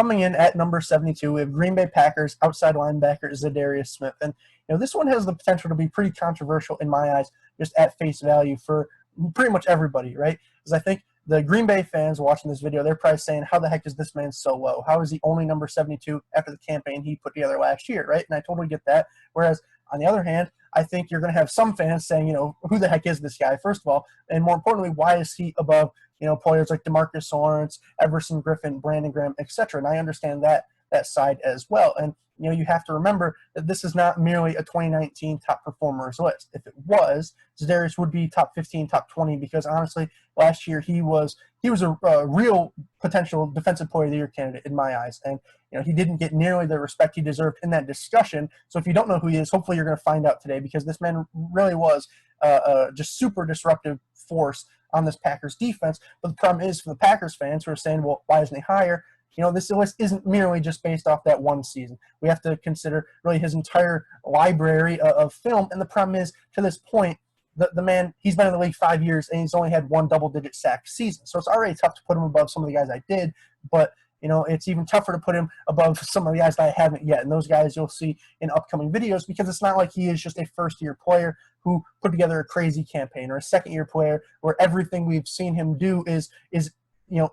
coming in at number 72, we have Green Bay Packers outside linebacker Za'Darius Smith. And this one has the potential to be pretty controversial in my eyes, just at face value for pretty much everybody, right? Because I think the Green Bay fans watching this video, they're probably saying, how the heck is this man so low? How is he only number 72 after the campaign he put together last year, right? And I totally get that. Whereas, on the other hand, I think you're going to have some fans saying, who the heck is this guy, first of all? And more importantly, why is he above, players like DeMarcus Lawrence, Everson Griffin, Brandon Graham, etc.? And I understand that side as well. And, you have to remember that this is not merely a 2019 top performers list. If it was, Za'Darius would be top 15, top 20, because honestly, last year he was a real potential defensive player of the year candidate in my eyes. And, he didn't get nearly the respect he deserved in that discussion. So if you don't know who he is, hopefully you're going to find out today, because this man really was just super disruptive force on this Packers defense. But the problem is, for the Packers fans who are saying, well, why isn't he higher? This list isn't merely just based off that one season. We have to consider really his entire library of film. And the problem is, to this point, the man, he's been in the league 5 years, and he's only had one double-digit sack season. So it's already tough to put him above some of the guys I did. But, it's even tougher to put him above some of the guys that I haven't yet. And those guys you'll see in upcoming videos, because it's not like he is just a first-year player who put together a crazy campaign, or a second-year player where everything we've seen him do is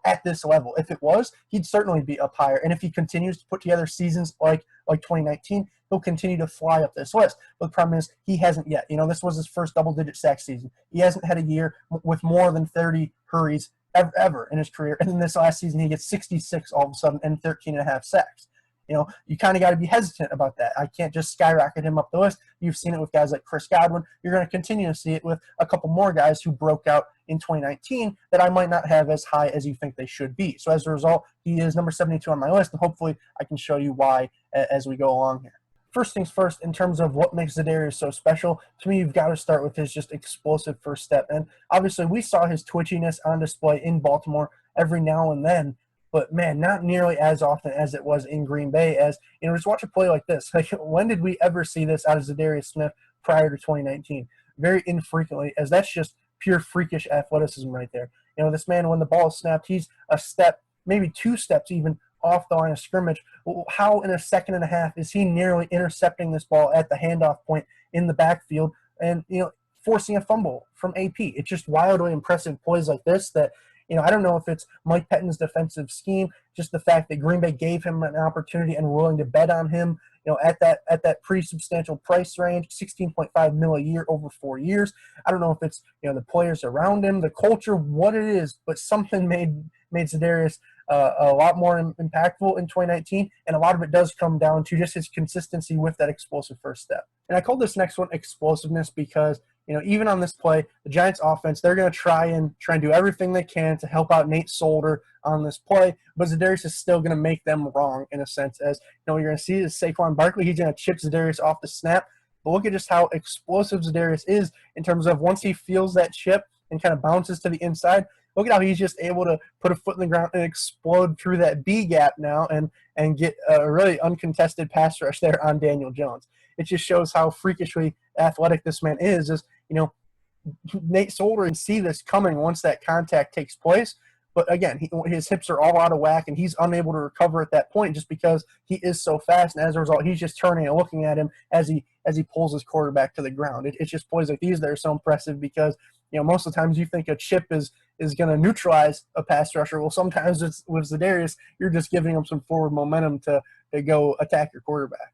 at this level. If it was, he'd certainly be up higher. And if he continues to put together seasons like 2019, he'll continue to fly up this list. But the problem is, he hasn't yet. This was his first double-digit sack season. He hasn't had a year with more than 30 hurries ever in his career. And then this last season, he gets 66 all of a sudden and 13.5 sacks. You kind of got to be hesitant about that. I can't just skyrocket him up the list. You've seen it with guys like Chris Godwin. You're going to continue to see it with a couple more guys who broke out in 2019 that I might not have as high as you think they should be. So as a result, he is number 72 on my list, and hopefully I can show you why as we go along here. First things first, in terms of what makes Za'Darius so special, to me, you've got to start with his just explosive first step. And obviously, we saw his twitchiness on display in Baltimore every now and then, but man, not nearly as often as it was in Green Bay. As just watch a play like this. Like, when did we ever see this out of Za'Darius Smith prior to 2019? Very infrequently, as that's just pure freakish athleticism right there. This man, when the ball is snapped, he's a step, maybe 2 steps even, off the line of scrimmage. How in a second and a half is he nearly intercepting this ball at the handoff point in the backfield and forcing a fumble from AP? It's just wildly impressive plays like this that I don't know if it's Mike Pettine's defensive scheme, just the fact that Green Bay gave him an opportunity and were willing to bet on him at that pretty substantial price range, $16.5 million a year over 4 years. I don't know if it's the players around him, the culture, what it is, but something made Za'Darius a lot more impactful in 2019, and a lot of it does come down to just his consistency with that explosive first step. And I call this next one explosiveness because even on this play, the Giants offense, they're going to try and do everything they can to help out Nate Solder on this play, but Za'Darius is still going to make them wrong in a sense. As you're going to see is Saquon Barkley, he's going to chip Za'Darius off the snap. But look at just how explosive Za'Darius is in terms of once he feels that chip and kind of bounces to the inside. Look at how he's just able to put a foot in the ground and explode through that B gap now and get a really uncontested pass rush there on Daniel Jones. It just shows how freakishly athletic this man is. Nate Solder can see this coming once that contact takes place. But again, his hips are all out of whack, and he's unable to recover at that point just because he is so fast. And as a result, he's just turning and looking at him as he pulls his quarterback to the ground. It's just plays like these that are so impressive because most of the times you think a chip is going to neutralize a pass rusher. Well, sometimes it's with Za'Darius, you're just giving him some forward momentum to go attack your quarterback.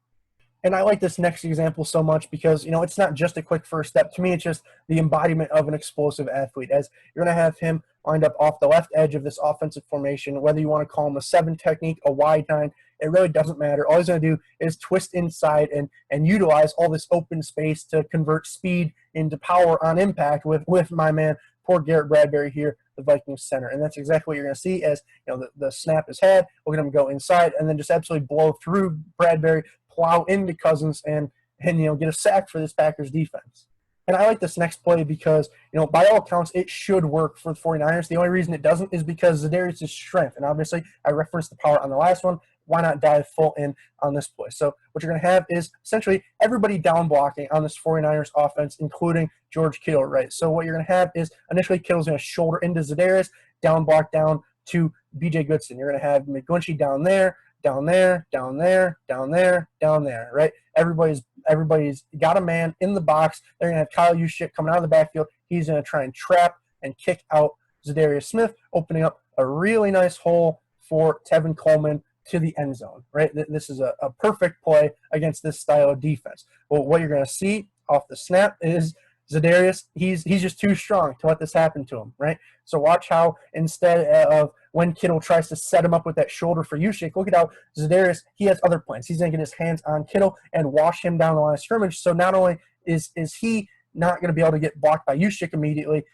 And I like this next example so much because, it's not just a quick first step. To me, it's just the embodiment of an explosive athlete, as you're going to have him lined up off the left edge of this offensive formation, whether you want to call him a 7 technique, a wide 9, it really doesn't matter. All he's going to do is twist inside and utilize all this open space to convert speed into power on impact with my man, poor Garrett Bradbury here, the Vikings center. And that's exactly what you're going to see as the snap is had. Look at him go inside and then just absolutely blow through Bradbury, plow into Cousins, and get a sack for this Packers defense. And I like this next play because, by all accounts, it should work for the 49ers. The only reason it doesn't is because Za'Darius' strength. And obviously, I referenced the power on the last one. Why not dive full in on this play? So what you're going to have is essentially everybody down blocking on this 49ers offense, including George Kittle, right? So what you're going to have is initially Kittle's going to shoulder into Za'Darius, down block down to B.J. Goodson. You're going to have McGlinchey down there, down there, down there, down there, down there, right? Everybody's got a man in the box. They're going to have Kyle Juszczyk coming out of the backfield. He's going to try and trap and kick out Za'Darius Smith, opening up a really nice hole for Tevin Coleman to the end zone, right? This is a perfect play against this style of defense. Well, what you're going to see off the snap is Za'Darius, he's just too strong to let this happen to him, right? So watch how instead of when Kittle tries to set him up with that shoulder for Juszczyk, look at how Za'Darius, he has other plans. He's going to get his hands on Kittle and wash him down the line of scrimmage. So not only is he not going to be able to get blocked by Juszczyk immediately,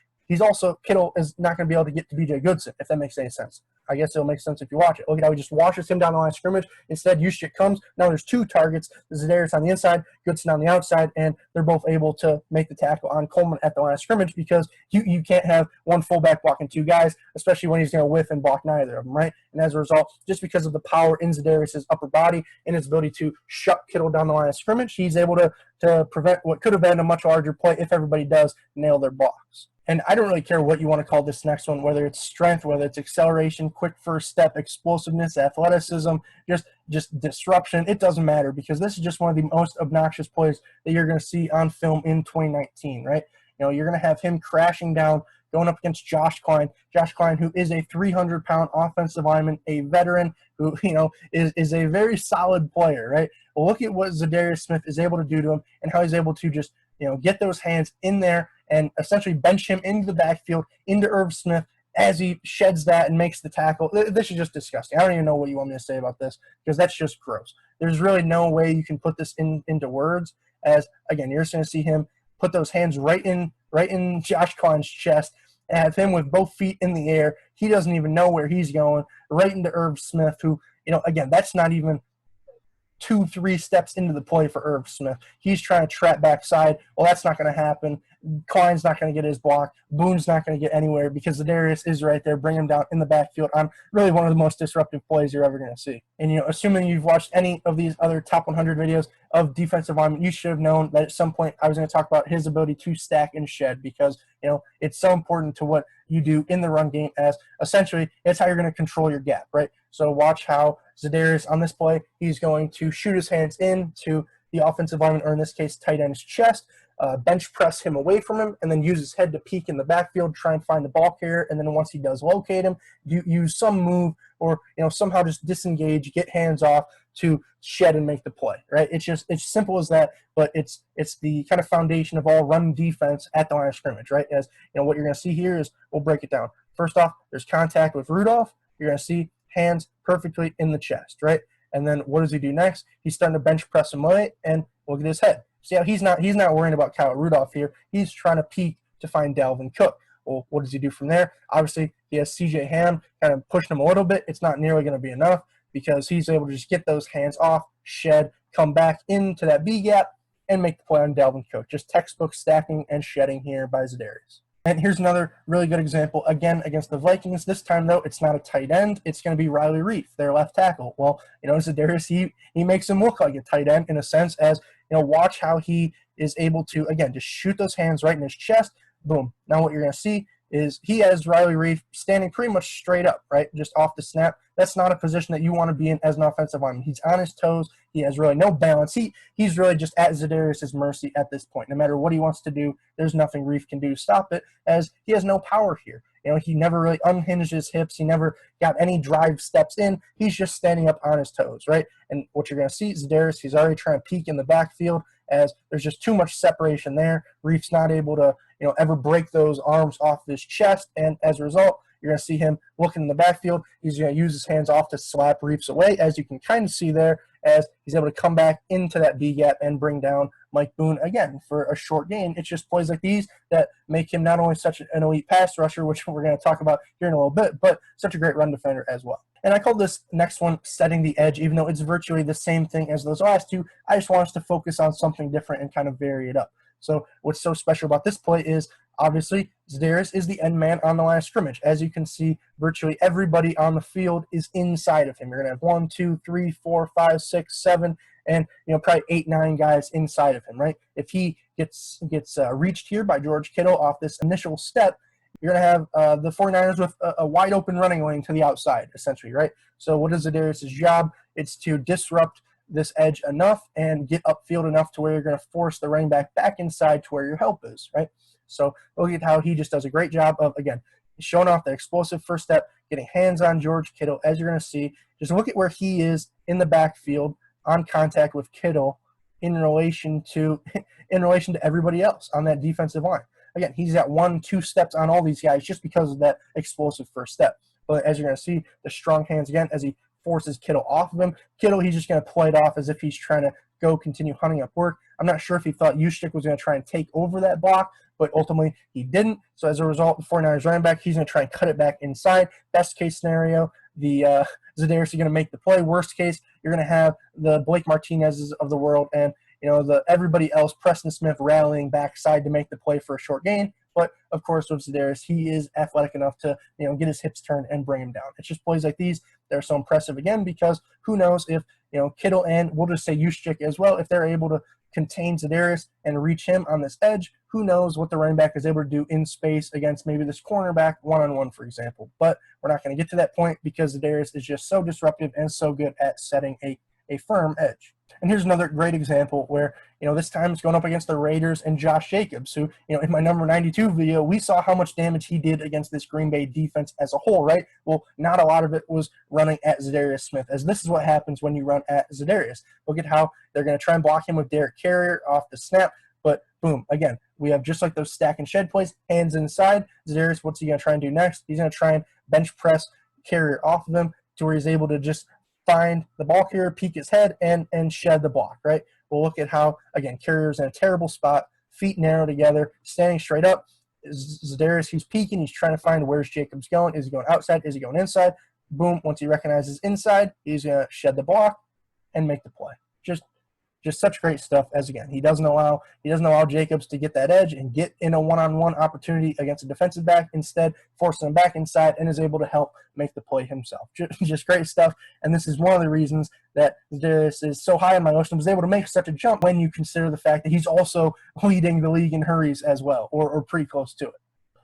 Kittle is not going to be able to get to B.J. Goodson, if that makes any sense. I guess it'll make sense if you watch it. Look at how he just washes him down the line of scrimmage. Instead, Juszczyk comes. Now there's two targets. Za'Darius on the inside, Goodson on the outside, and they're both able to make the tackle on Coleman at the line of scrimmage because you can't have one fullback blocking two guys, especially when he's going to whiff and block neither of them, right? And as a result, just because of the power in Za'Darius' upper body and his ability to shut Kittle down the line of scrimmage, he's able to prevent what could have been a much larger play if everybody does nail their blocks. And I don't really care what you want to call this next one, whether it's strength, whether it's acceleration, quick first step, explosiveness, athleticism, just disruption. It doesn't matter because this is just one of the most obnoxious plays that you're going to see on film in 2019, right? You know, you're going to have him crashing down, going up against Josh Klein. Josh Klein, who is a 300-pound offensive lineman, a veteran who, is a very solid player, right? Well, look at what Za'Darius Smith is able to do to him and how he's able to just, get those hands in there and essentially bench him into the backfield, into Irv Smith, as he sheds that and makes the tackle. This is just disgusting. I don't even know what you want me to say about this because that's just gross. There's really no way you can put this into words as, again, you're just going to see him put those hands right in Josh Klein's chest and have him with both feet in the air. He doesn't even know where he's going, right into Irv Smith, who, again, that's not even 2-3 steps into the play for Irv Smith. He's trying to trap backside. Well, that's not going to happen. Klein's not going to get his block. Boone's not going to get anywhere because Za'Darius is right there. Bring him down in the backfield on really one of the most disruptive plays you're ever going to see. And, assuming you've watched any of these other top 100 videos of defensive linemen, you should have known that at some point I was going to talk about his ability to stack and shed because, it's so important to what you do in the run game as essentially it's how you're going to control your gap, right? So watch how Za'Darius on this play, he's going to shoot his hands into the offensive lineman, or in this case, tight end's chest, bench press him away from him, and then use his head to peek in the backfield, try and find the ball carrier, and then once he does locate him, use some move or somehow just disengage, get hands off to shed and make the play, right? It's simple as that, but it's the kind of foundation of all run defense at the line of scrimmage, right? As what you're going to see here is, we'll break it down. First off, there's contact with Rudolph. You're going to see hands perfectly in the chest, right? And then what does he do next? He's starting to bench press him away, and look at his head. See how he's not worrying about Kyle Rudolph here. He's trying to peek to find Dalvin Cook. Well, what does he do from there? Obviously, he has C.J. Ham kind of pushing him a little bit. It's not nearly going to be enough because he's able to just get those hands off, shed, come back into that B gap, and make the play on Dalvin Cook. Just textbook stacking and shedding here by Za'Darius. And here's another really good example, again, against the Vikings. This time, though, it's not a tight end. It's going to be Riley Reef, their left tackle. Well, Za'Darius, he makes him look like a tight end in a sense as, watch how he is able to, again, just shoot those hands right in his chest. Boom. Now what you're going to see is he has Riley Reef standing pretty much straight up, right, just off the snap. That's not a position that you want to be in as an offensive lineman. He's on his toes. He has really no balance. He's really just at Za'Darius' mercy at this point. No matter what he wants to do, there's nothing Reef can do to stop it as he has no power here. He never really unhinged his hips. He never got any drive steps in. He's just standing up on his toes, right? And what you're going to see, Za'Darius, he's already trying to peek in the backfield as there's just too much separation there. Reef's not able to, ever break those arms off his chest, and as a result, you're going to see him looking in the backfield. He's going to use his hands off to slap Reefs away, as you can kind of see there, as he's able to come back into that B gap and bring down Mike Boone again for a short gain. It's just plays like these that make him not only such an elite pass rusher, which we're going to talk about here in a little bit, but such a great run defender as well. And I call this next one setting the edge, even though it's virtually the same thing as those last two. I just want us to focus on something different and kind of vary it up. So what's so special about this play is, obviously, Za'Darius is the end man on the line of scrimmage. As you can see, virtually everybody on the field is inside of him. You're going to have 1, 2, 3, 4, 5, 6, 7, and probably 8, 9 guys inside of him, right? If he gets reached here by George Kittle off this initial step, you're going to have the 49ers with a wide open running lane to the outside, essentially, right? So what is Za'Darius' job? It's to disrupt this edge enough and get upfield enough to where you're going to force the running back back inside to where your help is, right? So look at how he just does a great job of, again, showing off the explosive first step, getting hands on George Kittle, as you're going to see. Just look at where he is in the backfield on contact with Kittle in relation to everybody else on that defensive line. Again, he's got 1-2 steps on all these guys just because of that explosive first step. But as you're going to see, the strong hands again as he forces Kittle off of him. Kittle, he's just going to play it off as if he's trying to go continue hunting up work. I'm not sure if he thought Juszczyk was going to try and take over that block, but ultimately he didn't. So as a result, the 49ers running back, he's going to try and cut it back inside. Best case scenario, the Za'Darius is going to make the play. Worst case, you're going to have the Blake Martinez's of the world and everybody else, Preston Smith rallying backside to make the play for a short gain. But of course, with Za'Darius, he is athletic enough to get his hips turned and bring him down. It's just plays like these that are so impressive again because who knows if Kittle and we'll just say Juszczyk as well, if they're able to contain Za'Darius and reach him on this edge, who knows what the running back is able to do in space against maybe this cornerback one-on-one, for example. But we're not going to get to that point because Za'Darius is just so disruptive and so good at setting a firm edge. And here's another great example where, this time it's going up against the Raiders and Josh Jacobs, who, in my number 92 video, we saw how much damage he did against this Green Bay defense as a whole, right? Well, not a lot of it was running at Za'Darius Smith, as this is what happens when you run at Za'Darius. Look at how they're going to try and block him with Derek Carrier off the snap, but boom, again, we have just like those stack and shed plays, hands inside. Za'Darius, what's he going to try and do next? He's going to try and bench press Carrier off of him to where he's able to just find the ball carrier, peek his head, and shed the block, right? Well, look at how, again, Carrier's in a terrible spot, feet narrow together, standing straight up. Za'Darius, he's peeking, he's trying to find where's Jacobs going. Is he going outside? Is he going inside? Boom, once he recognizes inside, he's going to shed the block and make the play. Just such great stuff as, again, he doesn't allow Jacobs to get that edge and get in a one-on-one opportunity against a defensive back, instead forcing him back inside and is able to help make the play himself. Just great stuff, and this is one of the reasons that Za'Darius is so high in my list and was able to make such a jump when you consider the fact that he's also leading the league in hurries as well, or pretty close to it.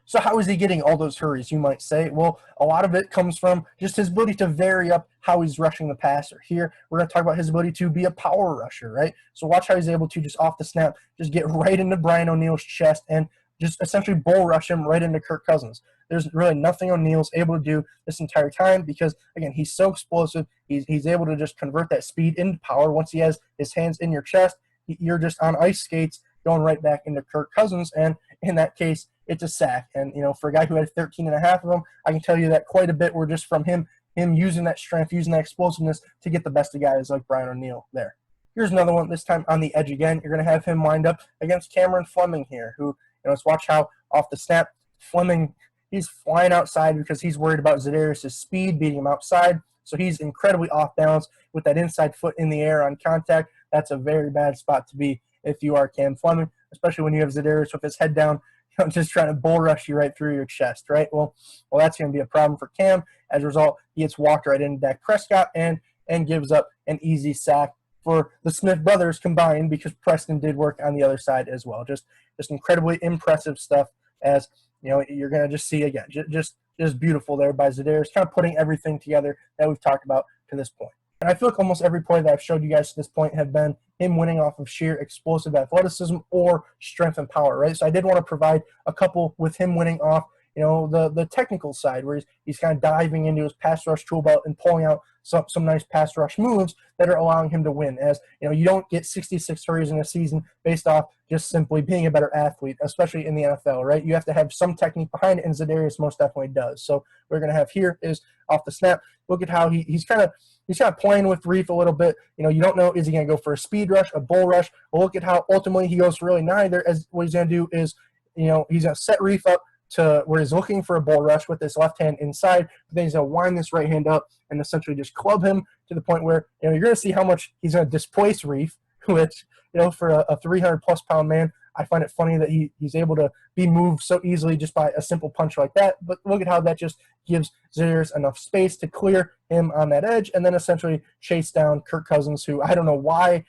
So how is he getting all those hurries, you might say? Well, a lot of it comes from just his ability to vary up how he's rushing the passer. Here, we're going to talk about his ability to be a power rusher, right? So watch how he's able to just off the snap, just get right into Brian O'Neill's chest and just essentially bull rush him right into Kirk Cousins. There's really nothing O'Neill's able to do this entire time because, again, he's so explosive. He's able to just convert that speed into power. Once he has his hands in your chest, you're just on ice skates going right back into Kirk Cousins, and in that case, it's a sack. And, for a guy who had 13 and a half of them, I can tell you that quite a bit were just from him using that strength, using that explosiveness to get the best of guys like Brian O'Neill there. Here's another one, this time on the edge again. You're going to have him lined up against Cameron Fleming here, who, let's watch how off the snap, Fleming, he's flying outside because he's worried about Za'Darius' speed, beating him outside. So he's incredibly off balance with that inside foot in the air on contact. That's a very bad spot to be if you are Cam Fleming, especially when you have Za'Darius with his head down, just trying to bull rush you right through your chest, right? Well, that's going to be a problem for Cam. As a result, he gets walked right into Dak Prescott and gives up an easy sack for the Smith brothers combined because Preston did work on the other side as well. Just incredibly impressive stuff as, you're going to just see, again, just beautiful there by Za'Darius, kind of putting everything together that we've talked about to this point. And I feel like almost every play that I've showed you guys to this point have been him winning off of sheer explosive athleticism or strength and power, right? So I did want to provide a couple with him winning off, the technical side where he's kind of diving into his pass rush tool belt and pulling out some nice pass rush moves that are allowing him to win. As, you don't get 66 hurries in a season based off just simply being a better athlete, especially in the NFL, right? You have to have some technique behind it, and Za'Darius most definitely does. So what we're going to have here is off the snap. Look at how he's kind of playing with Reef a little bit. You don't know, is he going to go for a speed rush, a bull rush? Well, look at how ultimately he goes for really neither, as what he's going to do is, he's going to set Reef up to where he's looking for a bull rush with his left hand inside, but then he's going to wind this right hand up and essentially just club him to the point where, you're going to see how much he's going to displace Reef, which, for a 300-plus pound man, I find it funny that he's able to be moved so easily just by a simple punch like that. But look at how that just gives Za'Darius enough space to clear him on that edge and then essentially chase down Kirk Cousins, who I don't know why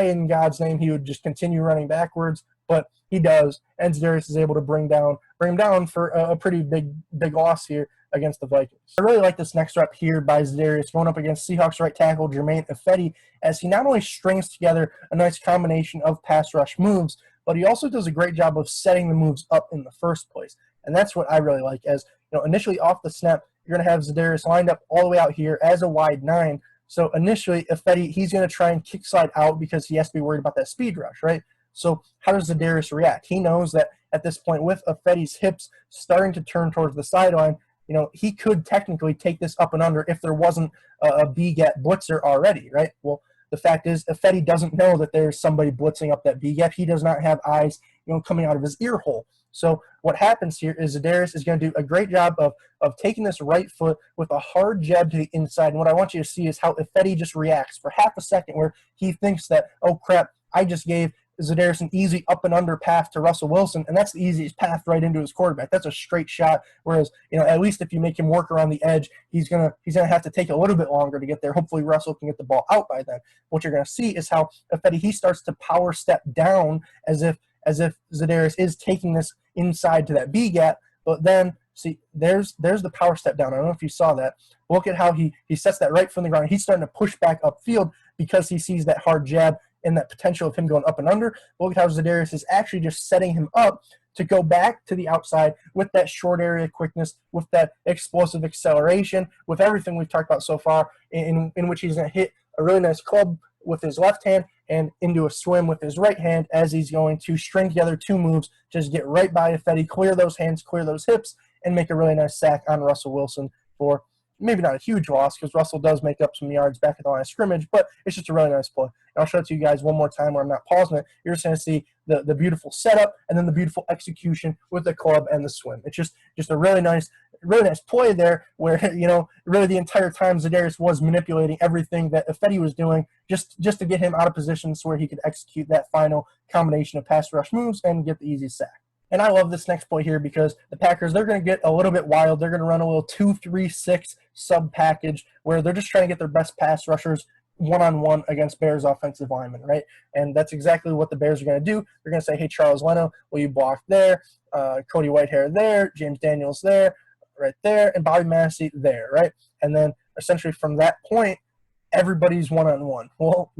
in God's name he would just continue running backwards, but he does. And Za'Darius is able to bring him down for a pretty big loss here against the Vikings. I really like this next rep here by Za'Darius going up against Seahawks right tackle Germain Ifedi, as he not only strings together a nice combination of pass rush moves, but he also does a great job of setting the moves up in the first place. And that's what I really like, as initially off the snap, you're going to have Za'Darius lined up all the way out here as a wide 9. So initially, Ifedi, he's going to try and kick slide out because he has to be worried about that speed rush, right? So how does Za'Darius react? He knows that at this point, with Ifedi's hips starting to turn towards the sideline, he could technically take this up and under if there wasn't a B-gap blitzer already, right? Well, the fact is, Ifedi doesn't know that there's somebody blitzing up that B-gap. He does not have eyes, coming out of his ear hole. So what happens here is Za'Darius is going to do a great job of taking this right foot with a hard jab to the inside. And what I want you to see is how Ifedi just reacts for half a second, where he thinks that, oh crap, I just gave Za'Darius an easy up and under path to Russell Wilson, and that's the easiest path right into his quarterback. That's a straight shot. Whereas, at least if you make him work around the edge, he's gonna have to take a little bit longer to get there. Hopefully Russell can get the ball out by then. What you're gonna see is how Ifedi, he starts to power step down as if Za'Darius is taking this inside to that B gap, but then see there's the power step down. I don't know if you saw that. Look at how he sets that right from the ground. He's starting to push back upfield because he sees that hard jab and that potential of him going up and under. Look at how Za'Darius is actually just setting him up to go back to the outside with that short area quickness, with that explosive acceleration, with everything we've talked about so far, in which he's going to hit a really nice club with his left hand and into a swim with his right hand, as he's going to string together 2 moves, just get right by Ifedi, clear those hands, clear those hips, and make a really nice sack on Russell Wilson for maybe not a huge loss, because Russell does make up some yards back at the line of scrimmage, but it's just a really nice play. And I'll show it to you guys one more time where I'm not pausing it. You're just going to see the beautiful setup and then the beautiful execution with the club and the swim. It's just a really nice play there, where really the entire time Za'Darius was manipulating everything that Ifedi was doing just to get him out of positions where he could execute that final combination of pass rush moves and get the easy sack. And I love this next play here because the Packers, they're going to get a little bit wild. They're going to run a little 2-3-6 sub package where they're just trying to get their best pass rushers one-on-one against Bears offensive linemen, right? And that's exactly what the Bears are going to do. They're going to say, hey, Charles Leno, will you block there? Cody Whitehair there, James Daniels there, right there, and Bobby Massey there, right? And then essentially from that point, everybody's one-on-one. Well,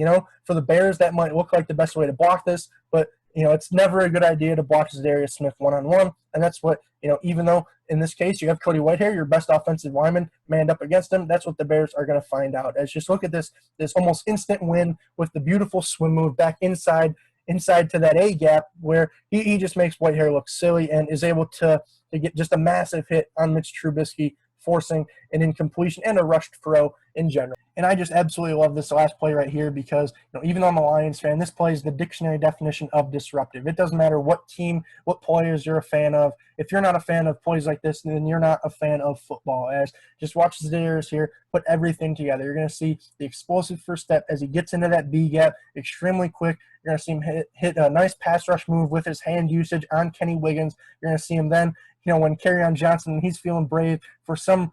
for the Bears, that might look like the best way to block this, but it's never a good idea to block Za'Darius Smith one-on-one, and that's what, even though in this case you have Cody Whitehair, your best offensive lineman, manned up against him, that's what the Bears are going to find out. As just look at this almost instant win with the beautiful swim move back inside to that A gap, where he just makes Whitehair look silly and is able to get just a massive hit on Mitch Trubisky, forcing an incompletion and a rushed throw in general. And I just absolutely love this last play right here because, even though I'm a Lions fan, this play is the dictionary definition of disruptive. It doesn't matter what team, what players you're a fan of. If you're not a fan of plays like this, then you're not a fan of football. As just watch Za'Darius here, put everything together. You're going to see the explosive first step as he gets into that B gap extremely quick. You're going to see him hit a nice pass rush move with his hand usage on Kenny Wiggins. You're going to see him then, when Kerryon Johnson, he's feeling brave for some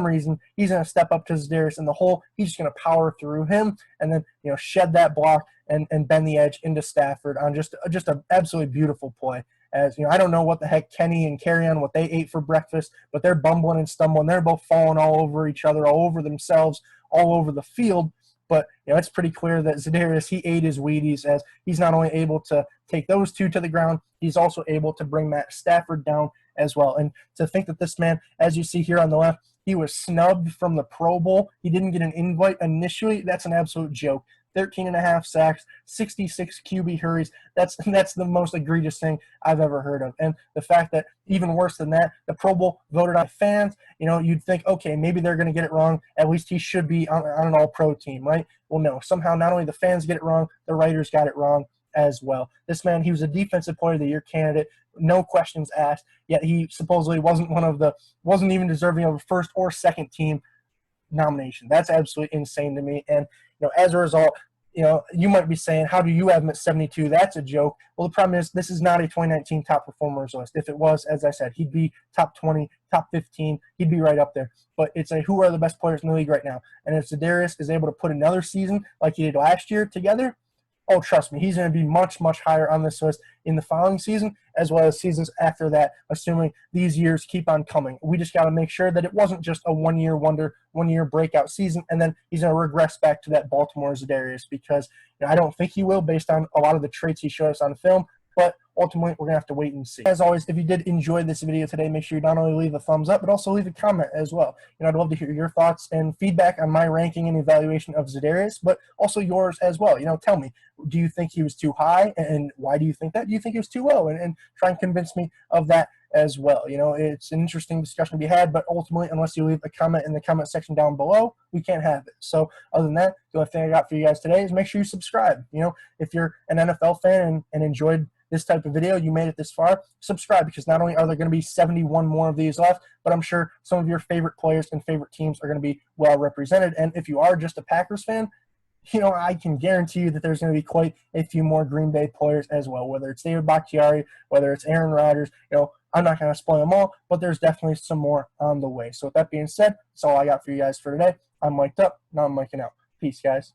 reason, he's going to step up to Za'Darius in the hole. He's just going to power through him and then, shed that block and bend the edge into Stafford on just an absolutely beautiful play. As, I don't know what the heck Kenny and Kerryon, what they ate for breakfast, but they're bumbling and stumbling. They're both falling all over each other, all over themselves, all over the field. But, it's pretty clear that Za'Darius, he ate his Wheaties, as he's not only able to take those 2 to the ground, he's also able to bring Matt Stafford down as well. And to think that this man, as you see here on the left, he was snubbed from the Pro Bowl. He didn't get an invite initially. That's an absolute joke. 13.5 sacks, 66 QB hurries. That's the most egregious thing I've ever heard of. And the fact that, even worse than that, the Pro Bowl voted on fans, you'd think, okay, maybe they're going to get it wrong. At least he should be on an all-pro team, right? Well, no. Somehow not only the fans get it wrong, the writers got it wrong as well. This man, he was a Defensive Player of the Year candidate, no questions asked, yet he supposedly wasn't even deserving of a first or second team nomination. That's absolutely insane to me. And, as a result, you might be saying, how do you have him at 72? That's a joke. Well, the problem is this is not a 2019 top performers list. If it was, as I said, he'd be top 20, top 15. He'd be right up there. But it's who are the best players in the league right now. And if Za'Darius is able to put another season like he did last year together, oh, trust me, he's going to be much, much higher on this list in the following season, as well as seasons after that, assuming these years keep on coming. We just got to make sure that it wasn't just a one-year wonder, one-year breakout season, and then he's going to regress back to that Baltimore Za'Darius, because I don't think he will based on a lot of the traits he showed us on film. But ultimately, we're going to have to wait and see. As always, if you did enjoy this video today, make sure you not only leave a thumbs up, but also leave a comment as well. I'd love to hear your thoughts and feedback on my ranking and evaluation of Za'Darius, but also yours as well. Tell me, do you think he was too high, and why do you think that? Do you think he was too low? And try and convince me of that as well. It's an interesting discussion to be had, but ultimately, unless you leave a comment in the comment section down below, we can't have it. So other than that, the only thing I got for you guys today is make sure you subscribe. If you're an NFL fan and enjoyed this type of video, you made it this far, subscribe, because not only are there going to be 71 more of these left, but I'm sure some of your favorite players and favorite teams are going to be well represented. And if you are just a Packers fan, I can guarantee you that there's going to be quite a few more Green Bay players as well, whether it's David Bakhtiari, whether it's Aaron Rodgers. I'm not going to spoil them all, but there's definitely some more on the way. So with that being said, that's all I got for you guys for today. I'm mic'd up. Now I'm mic'ing out. Peace, guys.